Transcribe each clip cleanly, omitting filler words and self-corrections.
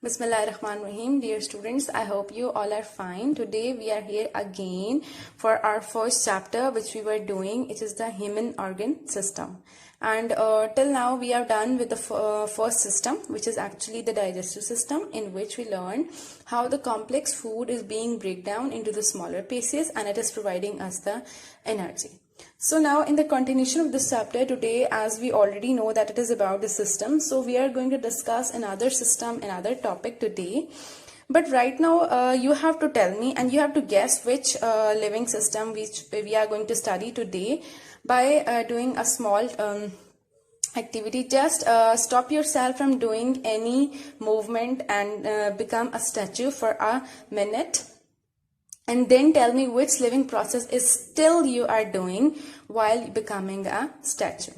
Bismillahirrahmanirrahim. Dear students, I hope you all are fine. Today we are here again for our first chapter which we were doing. It is the human organ system. And till now we are done with the first system, which is actually the digestive system, in which we learn how the complex food is being break down into the smaller pieces and it is providing us the energy. So now in the continuation of this chapter today, as we already know that it is about the system, so we are going to discuss another system, another topic today. But right now you have to tell me and you have to guess which living system which we are going to study today by doing a small activity. Just stop yourself from doing any movement and become a statue for a minute. And then tell me which living process is still you are doing while becoming a statue.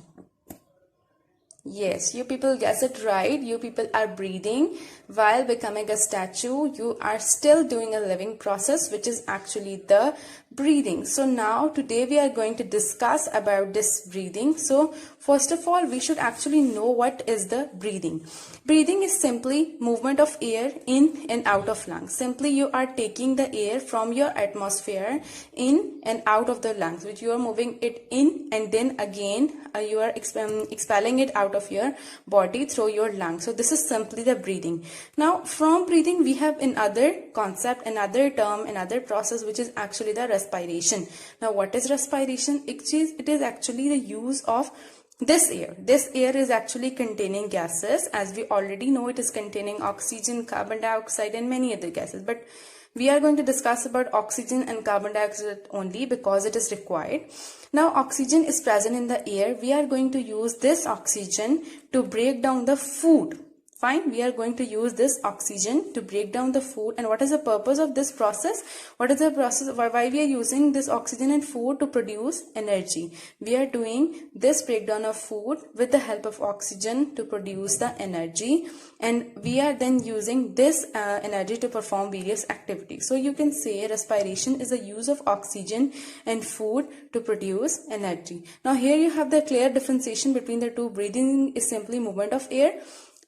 Yes, you people guess it right. You people are breathing while becoming a statue. You are still doing a living process, which is actually the breathing. So now today we are going to discuss about this breathing. So first of all, we should actually know what is the breathing. Breathing is simply movement of air in and out of lungs. Simply you are taking the air from your atmosphere in and out of the lungs, which you are moving it in and then again you are expelling it out of your body through your lungs. So this is simply the breathing. Now from breathing we have another concept, another term, another process, which is actually the respiration. Now what is respiration? It is actually the use of this air. This air is actually containing gases. As we already know, it is containing oxygen, carbon dioxide and many other gases. But we are going to discuss about oxygen and carbon dioxide only because it is required. Now oxygen is present in the air. We are going to use this oxygen to break down the food. Fine, we are going to use this oxygen to break down the food. And what is the purpose of this process? What is the process? Why we are using this oxygen and food? To produce energy. We are doing this breakdown of food with the help of oxygen to produce the energy, and we are then using this energy to perform various activities. So you can say respiration is the use of oxygen and food to produce energy. Now here you have the clear differentiation between the two. Breathing is simply movement of air,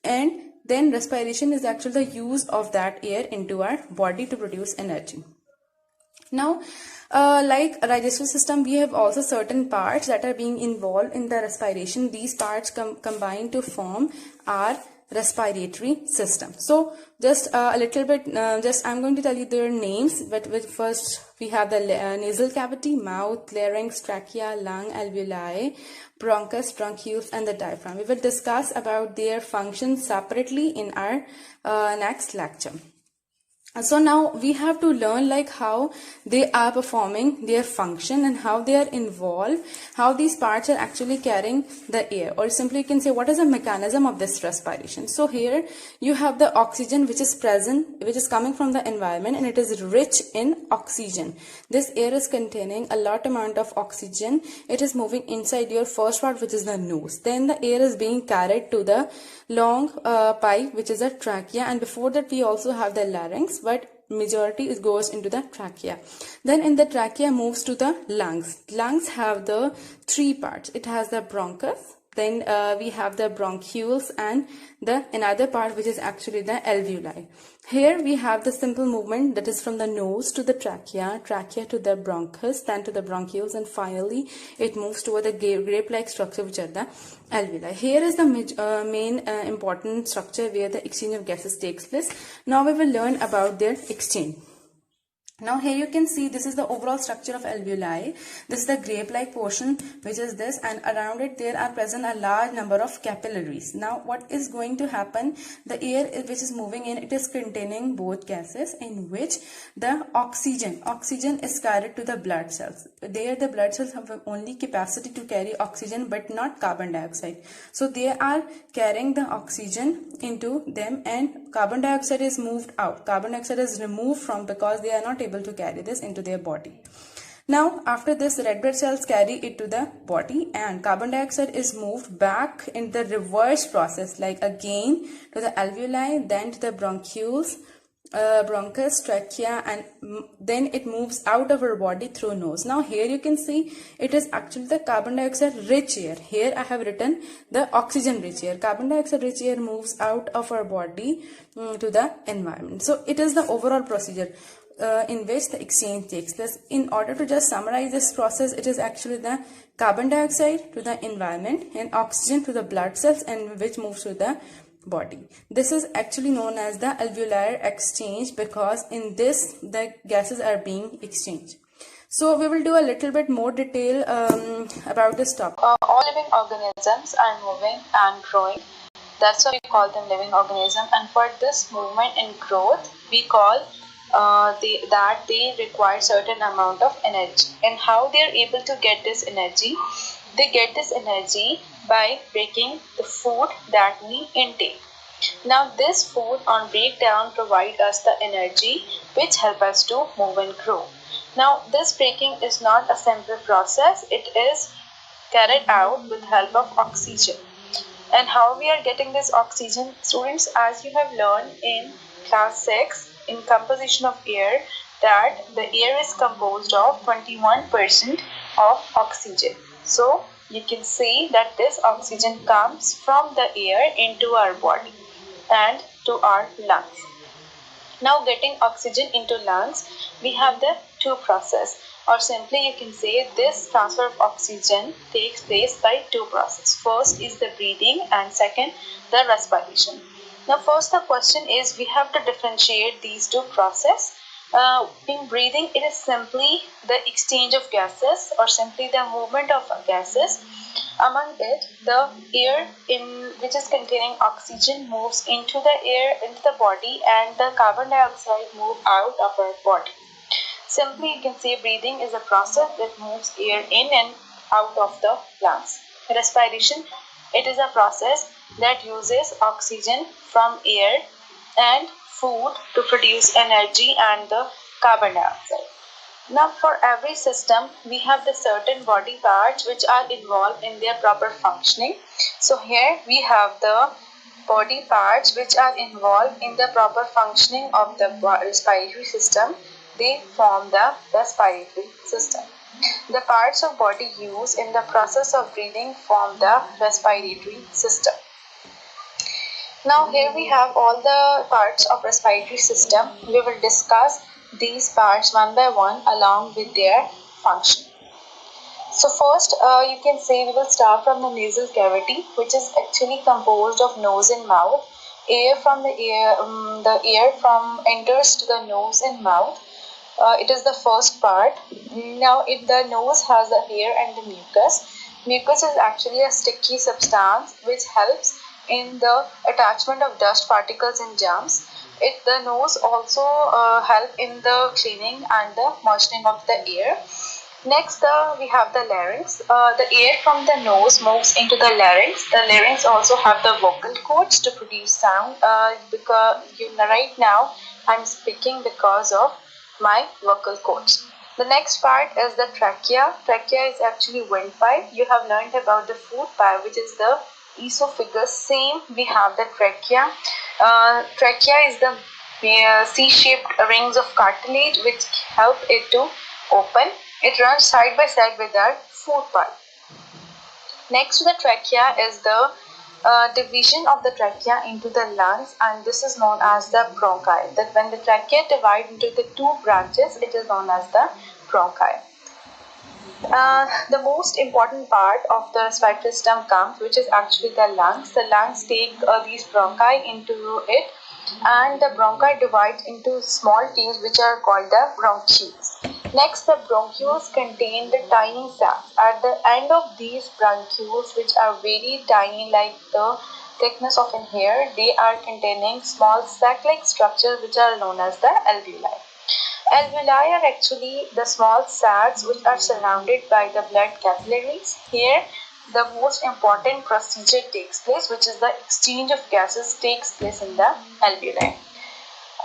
and then respiration is actually the use of that air into our body to produce energy. Now like a digestive system, we have also certain parts that are being involved in the respiration. These parts combine to form our respiratory system. So just a little bit, I'm going to tell you their names, but first we have the nasal cavity, mouth, larynx, trachea, lung, alveoli, bronchus, bronchioles and the diaphragm. We will discuss about their functions separately in our next lecture. So now we have to learn like how they are performing their function and how they are involved, how these parts are actually carrying the air, or simply you can say what is the mechanism of this respiration. So here you have the oxygen which is present, which is coming from the environment, and it is rich in oxygen. This air is containing a lot amount of oxygen. It is moving inside your first part, which is the nose. Then the air is being carried to the long pipe, which is a trachea, and before that we also have the larynx, but majority it goes into the trachea. Then in the trachea moves to the lungs. Lungs have the three parts. It has the bronchus, then we have the bronchioles and the another part which is actually the alveoli. Here we have the simple movement that is from the nose to the trachea, trachea to the bronchus, then to the bronchioles, and finally it moves toward the grape-like structure which are the alveoli. Here is the main important structure where the exchange of gases takes place. Now we will learn about their exchange. Now here you can see this is the overall structure of alveoli. This is the grape-like portion which is this, and around it there are present a large number of capillaries. Now what is going to happen? The air which is moving in, it is containing both gases, in which the oxygen is carried to the blood cells. There the blood cells have only capacity to carry oxygen but not carbon dioxide. So they are carrying the oxygen into them and carbon dioxide is moved out. Carbon dioxide is removed from because they are not able to carry this into their body. Now after this, red blood cells carry it to the body and carbon dioxide is moved back in the reverse process, like again to the alveoli, then to the bronchioles, bronchus, trachea, and then it moves out of our body through nose. Now here you can see it is actually the carbon dioxide rich air. Here I have written the oxygen rich air. Carbon dioxide rich air moves out of our body to the environment. So it is the overall procedure in which the exchange takes place. In order to just summarize this process, it is actually the carbon dioxide to the environment and oxygen to the blood cells, and which moves to the body. This is actually known as the alveolar exchange, because in this the gases are being exchanged. So we will do a little bit more detail about this topic. All living organisms are moving and growing. That's why we call them living organism. And for this movement and growth, we call that they require certain amount of energy. And how they are able to get this energy? They get this energy by breaking the food that we intake. Now this food on breakdown provide us the energy which help us to move and grow. Now this breaking is not a simple process, it is carried out with help of oxygen. And how we are getting this oxygen? Students, as you have learned in class 6 in composition of air, that the air is composed of 21% of oxygen. So you can see that this oxygen comes from the air into our body and to our lungs. Now getting oxygen into lungs, we have the two process, or simply you can say this transfer of oxygen takes place by two processes. First is the breathing and second the respiration. Now first the question is, we have to differentiate these two processes. In breathing, it is simply the exchange of gases or simply the movement of gases. Among it, the air which is containing oxygen moves into the air, into the body, and the carbon dioxide move out of our body. Simply you can say breathing is a process that moves air in and out of the lungs. Respiration, it is a process that uses oxygen from air and food to produce energy and the carbon dioxide. Now for every system, we have the certain body parts which are involved in their proper functioning. So here we have the body parts which are involved in the proper functioning of the respiratory system. They form the respiratory system. The parts of body used in the process of breathing form the respiratory system. Now here we have all the parts of respiratory system. We will discuss these parts one by one along with their function. So first you can say we will start from the nasal cavity, which is actually composed of nose and mouth. The air from enters to the nose and mouth. It is the first part. Now the nose has the hair and the mucus. Mucus is actually a sticky substance which helps in the attachment of dust particles and germs. The nose also help in the cleaning and the moistening of the air. Next, we have the larynx. The air from the nose moves into the larynx. The larynx also have the vocal cords to produce sound. Because right now I'm speaking because of my vocal cords. The next part is the trachea. Trachea is actually windpipe. You have learned about the food pipe, which is the esophagus. Same, we have the trachea. Trachea is the C-shaped rings of cartilage which help it to open. It runs side by side with our food pipe. Next to the trachea is the division of the trachea into the lungs, and this is known as the bronchi. That when the trachea divides into the two branches, it is known as the bronchi. The most important part of the respiratory system comes, which is actually the lungs. The lungs take these bronchi into it, and the bronchi divides into small tubes which are called the bronchioles. Next, the bronchioles contain the tiny sacs. At the end of these bronchioles, which are very tiny, like the thickness of a hair, they are containing small sac-like structures which are known as the alveoli. Alveoli are actually the small sacs which are surrounded by the blood capillaries. Here, the most important procedure takes place, which is the exchange of gases takes place in the alveoli.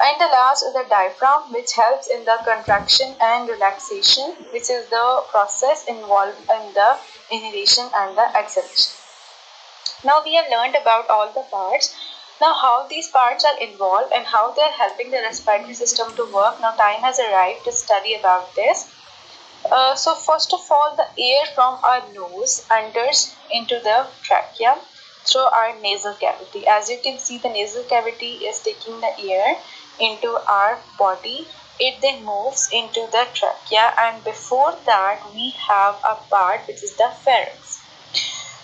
And the last is the diaphragm, which helps in the contraction and relaxation, which is the process involved in the inhalation and the exhalation. Now we have learned about all the parts. Now, how these parts are involved and how they are helping the respiratory system to work. Now, time has arrived to study about this. So first of all, the air from our nose enters into the trachea through our nasal cavity. As you can see, the nasal cavity is taking the air into our body. It then moves into the trachea, and before that we have a part which is the pharynx.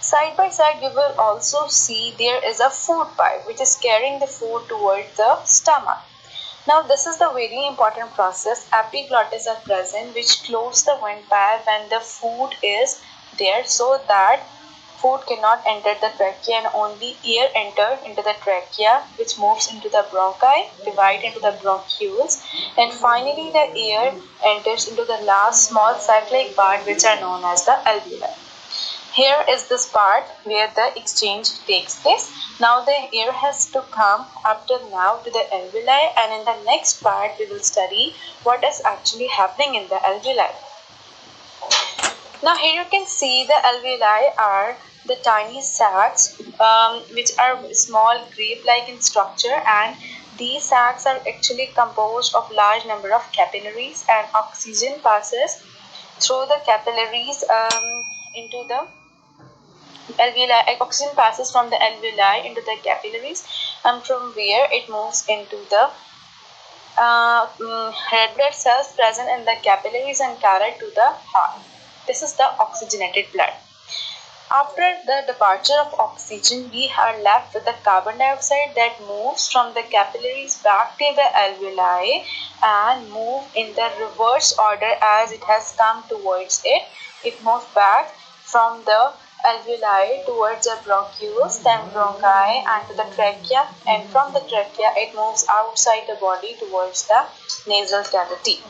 Side by side, we will also see there is a food pipe which is carrying the food towards the stomach. Now, this is the very important process. Epiglottis are present which close the windpipe when the food is there, so that food cannot enter the trachea and only air enter into the trachea, which moves into the bronchi, divide into the bronchioles, and finally the air enters into the last small sac-like part which are known as the alveoli. Here is this part where the exchange takes place. Now the air has to come up till now to the alveoli, and in the next part we will study what is actually happening in the alveoli. Now here you can see the alveoli are the tiny sacs which are small grape-like in structure, and these sacs are actually composed of large number of capillaries, and oxygen passes through the capillaries into the alveoli. Oxygen passes from the alveoli into the capillaries, and from where it moves into the red blood cells present in the capillaries and carried to the heart. This is the oxygenated blood. After the departure of oxygen, we are left with the carbon dioxide that moves from the capillaries back to the alveoli and move in the reverse order as it has come towards it. It moves back from the alveoli towards the bronchioles, then bronchi, and to the trachea, and from the trachea it moves outside the body towards the nasal cavity.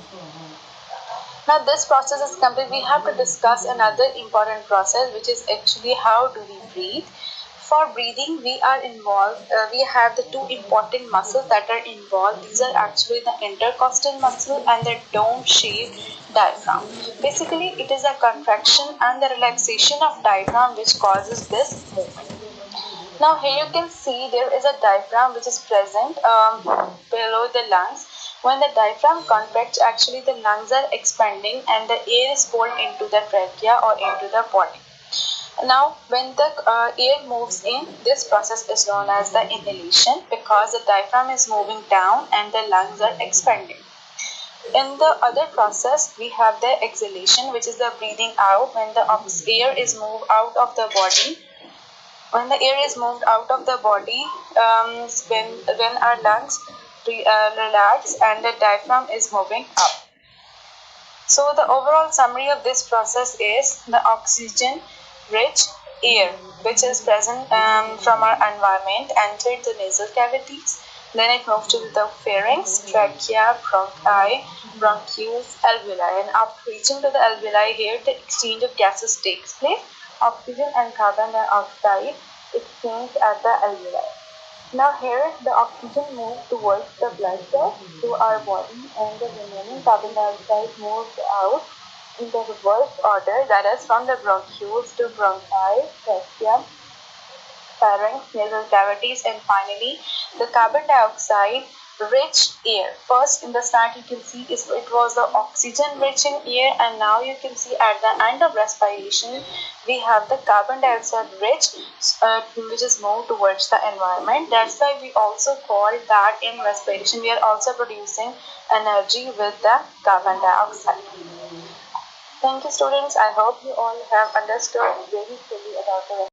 Now this process is complete. We have to discuss another important process, which is actually how do we breathe. For breathing, we are involved. We have the two important muscles that are involved. These are actually the intercostal muscle and the dome-shaped diaphragm. Basically, it is a contraction and the relaxation of diaphragm which causes this movement. Now here you can see there is a diaphragm which is present below the lungs. When the diaphragm contracts, actually the lungs are expanding and the air is pulled into the trachea or into the body. Now when the air moves in, this process is known as the inhalation, because the diaphragm is moving down and the lungs are expanding. In the other process, we have the exhalation, which is the breathing out when the air is moved out of the body. When the air is moved out of the body, when our lungs relax and the diaphragm is moving up. So the overall summary of this process is the oxygen rich air which is present from our environment entered the nasal cavities, then it moves to the pharynx, trachea, bronchi, bronchioles, alveoli, and after reaching to the alveoli, here the exchange of gases takes place. Oxygen and carbon dioxide exchange at the alveoli. Now here the oxygen moves towards the blood cells to our body, and the remaining carbon dioxide moves out in the reverse order, that is from the bronchioles to bronchi, trachea, pharynx, nasal cavities, and finally the carbon dioxide rich air. First in the start you can see it was the oxygen rich in air, and now you can see at the end of respiration we have the carbon dioxide rich which is moved towards the environment. That's why we also call that in respiration we are also producing energy with the carbon dioxide. Thank you students. I hope you all have understood very fully about the